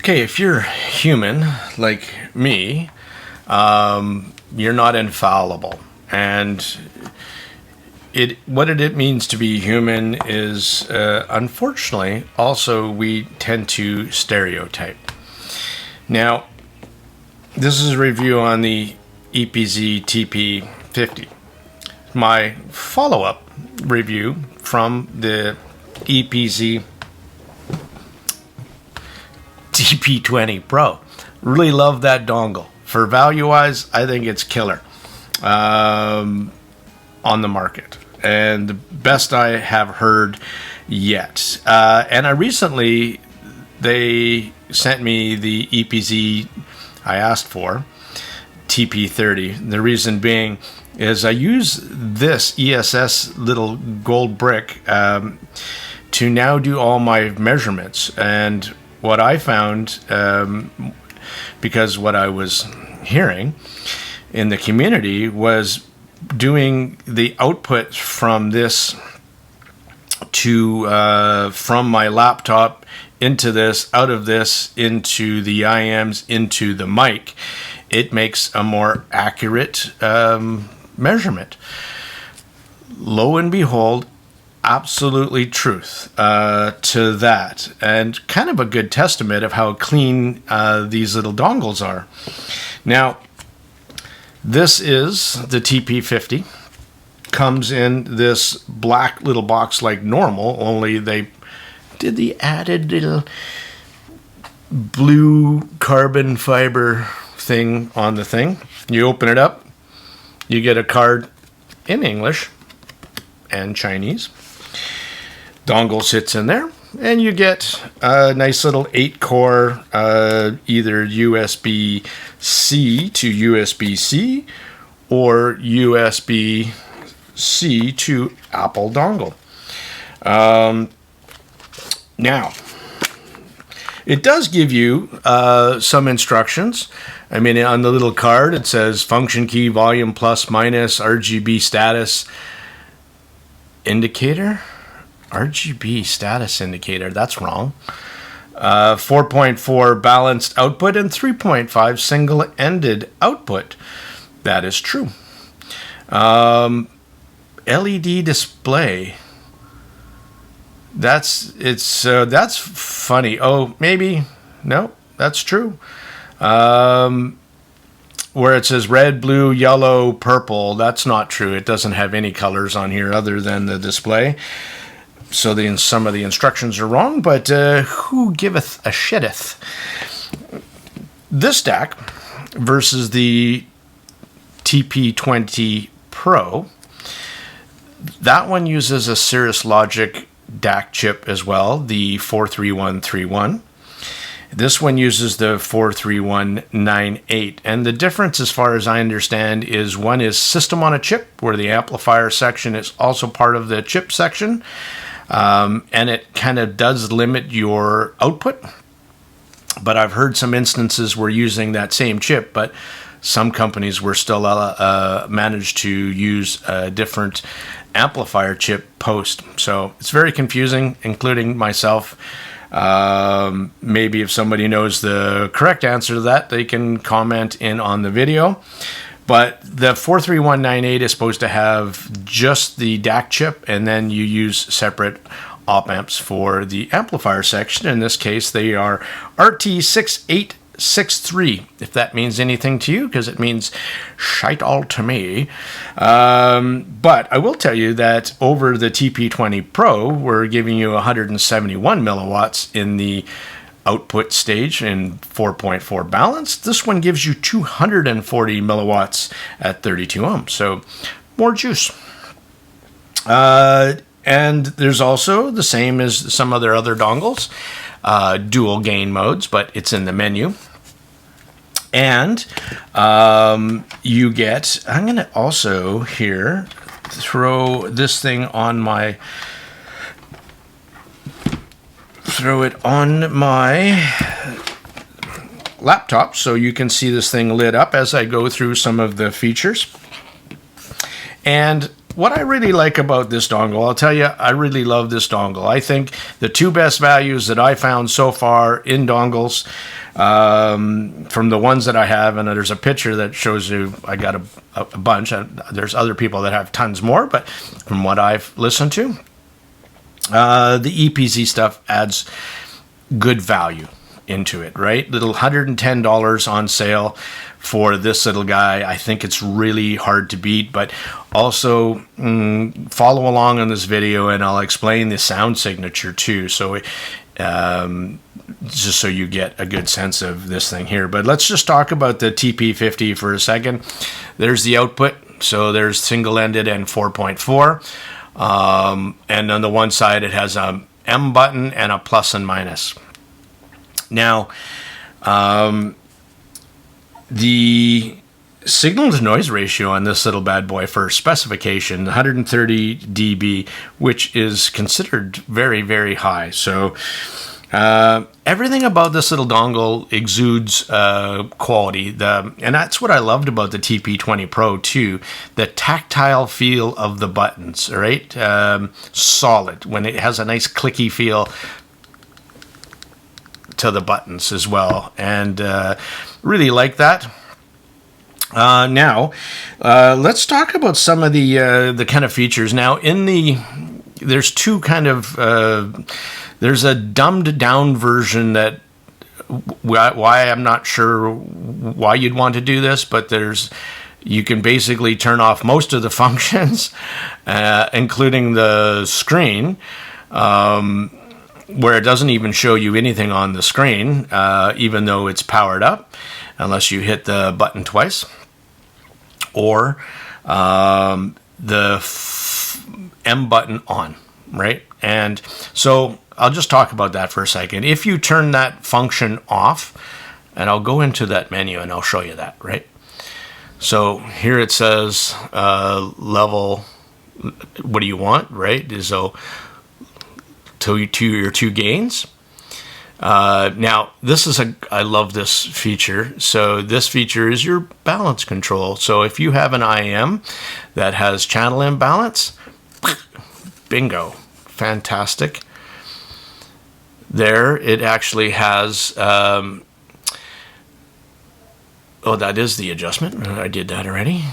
Okay, if you're human like me, you're not infallible. And what it means to be human is, unfortunately, also we tend to stereotype. Now, this is a review on the EPZ TP50. My follow-up review from the EPZ TP20 Pro. Really love that dongle. For value-wise, I think it's killer on the market. And the best I have heard yet. And I recently, they sent me the EPZ I asked for, TP30. The reason being is I use this ESS little gold brick to now do all my measurements. And what I found, because what I was hearing in the community was doing the output from this to from my laptop into this, out of this, into the IMs, into the mic, it makes a more accurate measurement. Lo and behold, absolutely truth to that, and kind of a good testament of how clean these little dongles are. Now, this is the TP50. Comes in this black little box like normal, only they did the added little blue carbon fiber thing on the thing. You open it up, you get a card in English and Chinese. Dongle sits in there, and you get a nice little 8-core either USB-C to USB-C or USB-C to Apple dongle. Now, it does give you some instructions. I mean, on the little card, it says function key, volume plus, minus, RGB status indicator. RGB status indicator, that's wrong. 4.4 balanced output and 3.5 single-ended output. That is true. LED display. That's funny. Oh, maybe. No, that's true. Where it says red, blue, yellow, purple, that's not true. It doesn't have any colors on here other than the display. So some of the instructions are wrong, but who giveth a shitteth? This DAC versus the TP20 Pro, that one uses a Cirrus Logic DAC chip as well, the 43131. This one uses the 43198. And the difference, as far as I understand, is one is system on a chip, where the amplifier section is also part of the chip section. And it kind of does limit your output. But I've heard some instances where using that same chip, but some companies were still managed to use a different amplifier chip post. So it's very confusing, including myself. Maybe if somebody knows the correct answer to that, they can comment in on the video. But the 43198 is supposed to have just the DAC chip, and then you use separate op amps for the amplifier section. In this case, they are RT6863, if that means anything to you, because it means shite all to me. But I will tell you that over the TP20 Pro, we're giving you 171 milliwatts in the output stage in 4.4 balanced. This one gives you 240 milliwatts at 32 ohms, so more juice. And there's also the same as some of their other dongles, dual gain modes, but it's in the menu. And you get, I'm going to also here throw this thing on my, throw it on my laptop so you can see this thing lit up as I go through some of the features. And what I really like about this dongle, I'll tell you, I really love this dongle. I think the two best values that I found so far in dongles, from the ones that I have, and there's a picture that shows you I got a bunch. There's other people that have tons more, but from what I've listened to, the EPZ stuff adds good value into it, right? Little $110 on sale for this little guy. I think it's really hard to beat, but also follow along on this video and I'll explain the sound signature too. So just so you get a good sense of this thing here. But let's just talk about the TP50 for a second. There's the output. So there's single-ended and 4.4. And on the one side, it has a M button and a plus and minus. Now, the signal to noise ratio on this little bad boy for specification, 130 dB, which is considered very, very high. So everything about this little dongle exudes quality. And that's what I loved about the TP20 Pro too. The tactile feel of the buttons, right? Solid, when it has a nice clicky feel to the buttons as well, and really like that. Now, let's talk about some of the kind of features. Now, there's two kind of there's a dumbed down version that why I'm not sure why you'd want to do this, but you can basically turn off most of the functions, including the screen. Where it doesn't even show you anything on the screen, even though it's powered up, unless you hit the button twice, or the M button on, right? And so I'll just talk about that for a second. If you turn that function off, and I'll go into that menu and I'll show you that, right? So here it says level, what do you want, right? So to your two gains. Now, I love this feature. So this feature is your balance control. So if you have an IM that has channel imbalance, bingo, fantastic. There, it actually has, oh, that is the adjustment. I did that already.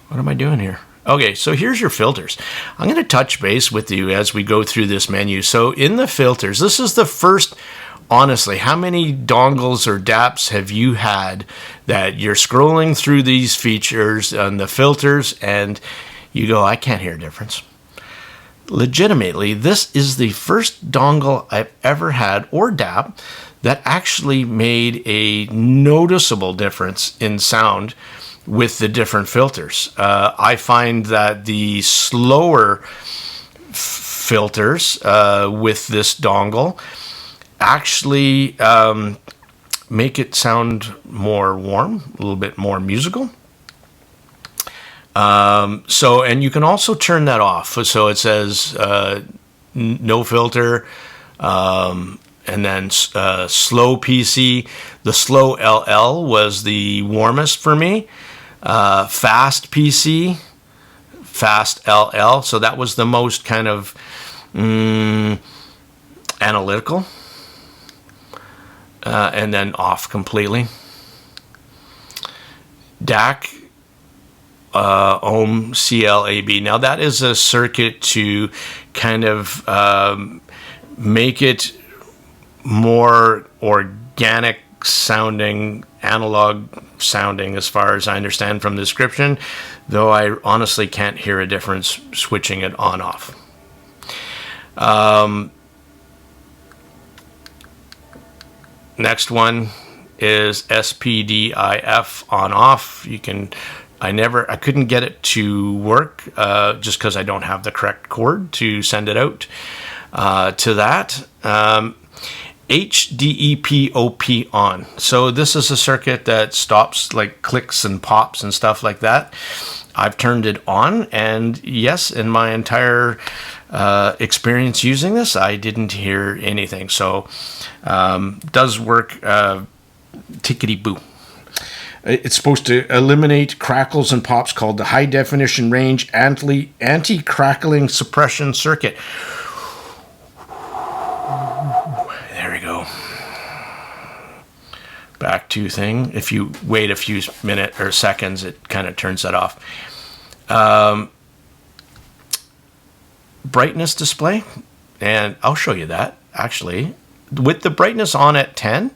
What am I doing here? Okay, so here's your filters. I'm going to touch base with you as we go through this menu. So in the filters, this is the first, honestly, how many dongles or DAPs have you had that you're scrolling through these features and the filters and you go, I can't hear a difference. Legitimately, this is the first dongle I've ever had, or DAP, that actually made a noticeable difference in sound with the different filters. I find that the slower filters with this dongle actually make it sound more warm, a little bit more musical. And you can also turn that off. So it says no filter, and then slow PC. The slow LL was the warmest for me. Fast PC, fast LL. So that was the most kind of analytical. And then off completely. DAC, ohm CLAB. Now that is a circuit to kind of make it more organic sounding, analog sounding, as far as I understand from the description, though I honestly can't hear a difference switching it on off. Next one is SPDIF on off. You can, I couldn't get it to work just because I don't have the correct cord to send it out to that. HDEPOP on. So this is a circuit that stops like clicks and pops and stuff like that. I've turned it on, and yes, in my entire experience using this, I didn't hear anything. So does work tickety-boo. It's supposed to eliminate crackles and pops, called the high definition range anti-crackling suppression circuit. There we go. Back to thing. If you wait a few minutes or seconds, it kind of turns that off. Brightness display, and I'll show you that actually. With the brightness on at 10,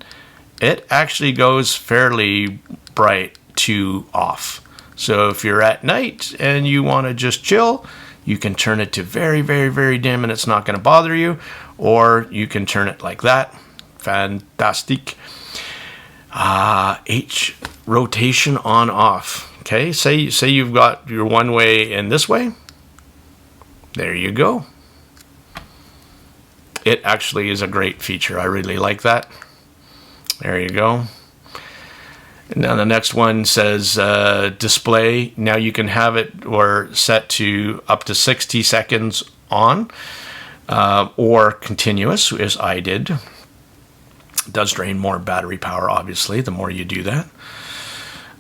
it actually goes fairly bright to off. So if you're at night and you want to just chill, you can turn it to very, very, very dim and it's not going to bother you, or you can turn it like that. Fantastic. H rotation on off. Okay, say you've got your one way and this way. There you go. It actually is a great feature. I really like that. There you go. And now the next one says display. Now you can have it or set to up to 60 seconds on or continuous, as I did. It does drain more battery power, obviously, the more you do that.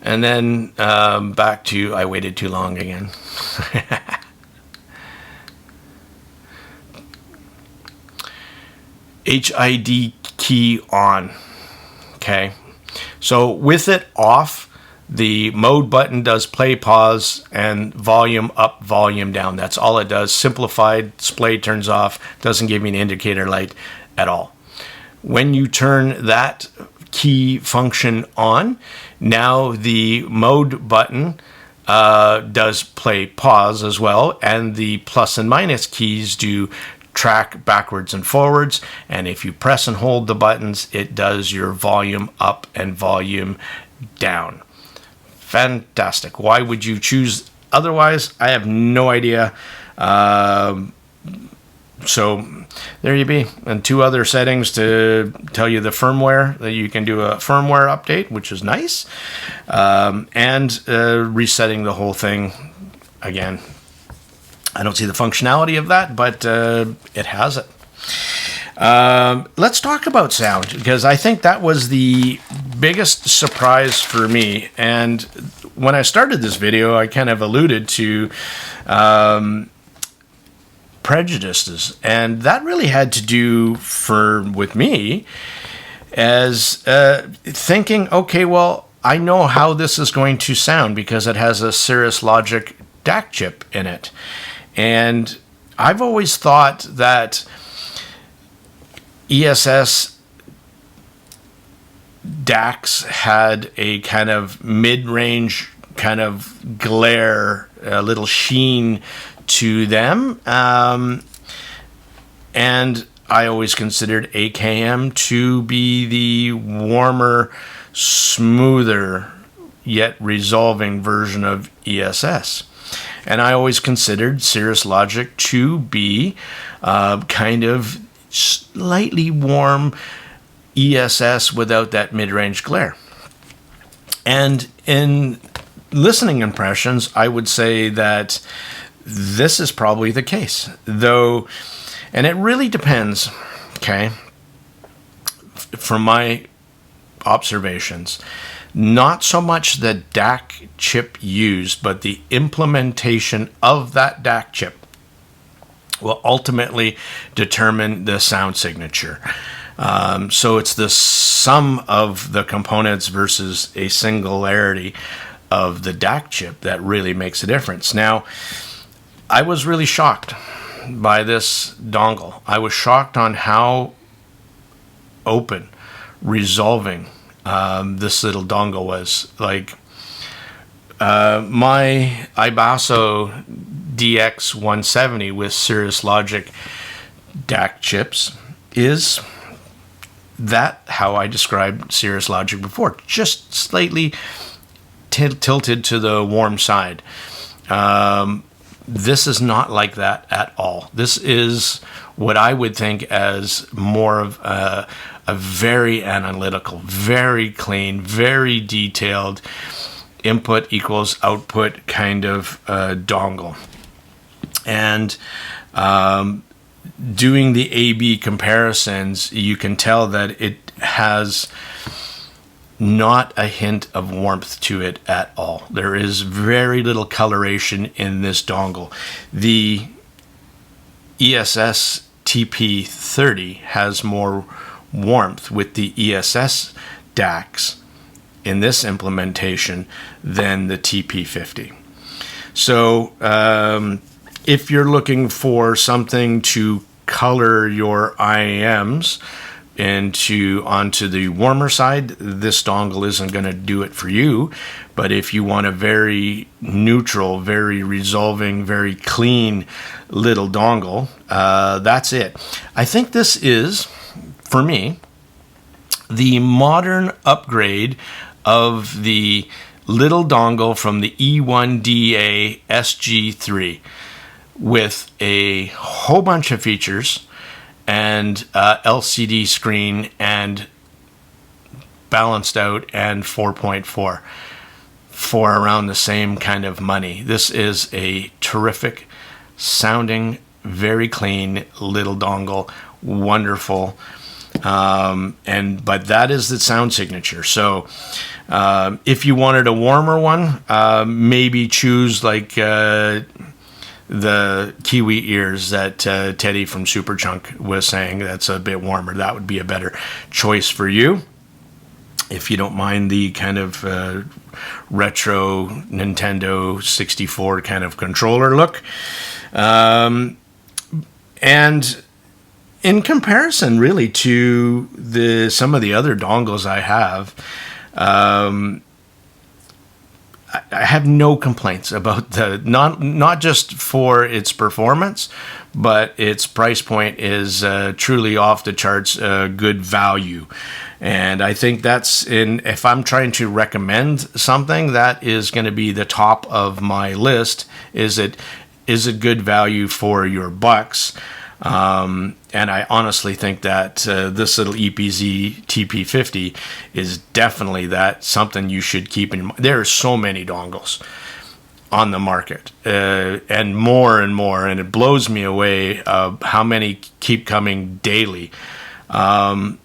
And then back to, I waited too long again. HID key on. Okay. So with it off, the mode button does play, pause, and volume up, volume down. That's all it does. Simplified. Display turns off. Doesn't give me an indicator light at all. When you turn that key function on, now the mode button does play, pause as well, and the plus and minus keys do track backwards and forwards, and if you press and hold the buttons, it does your volume up and volume down. Fantastic. Why would you choose otherwise? I have no idea. So there you be. And two other settings to tell you the firmware, that you can do a firmware update, which is nice, and resetting the whole thing again. I don't see the functionality of that, but it has it. Let's talk about sound, because I think that was the biggest surprise for me. And when I started this video, I kind of alluded to prejudices, and that really had to do with me as thinking, okay, well, I know how this is going to sound because it has a Cirrus Logic DAC chip in it. And I've always thought that ESS DACs had a kind of mid-range kind of glare, a little sheen to them. And I always considered AKM to be the warmer, smoother, yet resolving version of ESS. And I always considered Cirrus Logic to be kind of slightly warm ESS without that mid-range glare. And in listening impressions, I would say that this is probably the case, though, and it really depends, okay, from my observations. Not so much the DAC chip used, but the implementation of that DAC chip will ultimately determine the sound signature. So it's the sum of the components versus a singularity of the DAC chip that really makes a difference. Now, I was really shocked by this dongle. I was shocked on how open, resolving this little dongle was. Like my Ibasso DX170 with Cirrus Logic DAC chips is that how I described Cirrus Logic before, just slightly tilted to the warm side. This is not like that at all. This is what I would think as more of a very analytical, very clean, very detailed input equals output kind of dongle. And doing the A-B comparisons, you can tell that it has not a hint of warmth to it at all. There is very little coloration in this dongle. The ESS TP50 has more warmth with the ESS DACs in this implementation than the TP50. So if you're looking for something to color your IAMs onto the warmer side, this dongle isn't going to do it for you. But if you want a very neutral, very resolving, very clean little dongle, that's it. I think this is, for me, the modern upgrade of the little dongle from the E1DA SG3 with a whole bunch of features and LCD screen and balanced out and 4.4 for around the same kind of money. This is a terrific sounding, very clean little dongle, wonderful. But that is the sound signature. So if you wanted a warmer one, maybe choose like the Kiwi ears that Teddy from Superchunk was saying. That's a bit warmer. That would be a better choice for you if you don't mind the kind of retro Nintendo 64 kind of controller look. And in comparison really to some of the other dongles I have, I have no complaints about not just for its performance, but its price point is truly off the charts, good value. And I think if I'm trying to recommend something, that is going to be the top of my list. Is it good value for your bucks? And I honestly think that this little EPZ TP50 is definitely something you should keep in mind. There are so many dongles on the market, and more, and it blows me away how many keep coming daily. And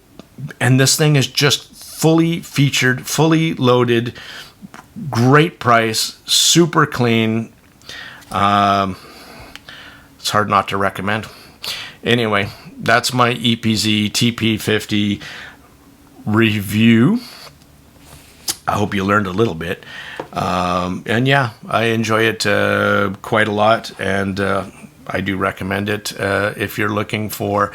this thing is just fully featured, fully loaded, great price, super clean. It's hard not to recommend. Anyway, that's my EPZ TP50 review. I hope you learned a little bit. And yeah, I enjoy it quite a lot, and I do recommend it if you're looking for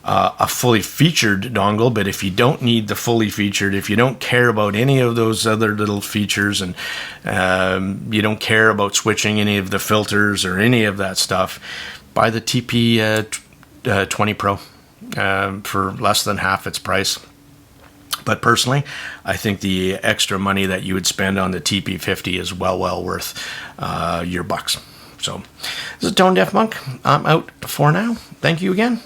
a fully featured dongle. But if you don't need the fully featured, if you don't care about any of those other little features, and you don't care about switching any of the filters or any of that stuff, buy the TP20 Pro for less than half its price. But personally, I think the extra money that you would spend on the TP50 is well worth your bucks. So this is Tone Deaf Monk. I'm out for now. Thank you again.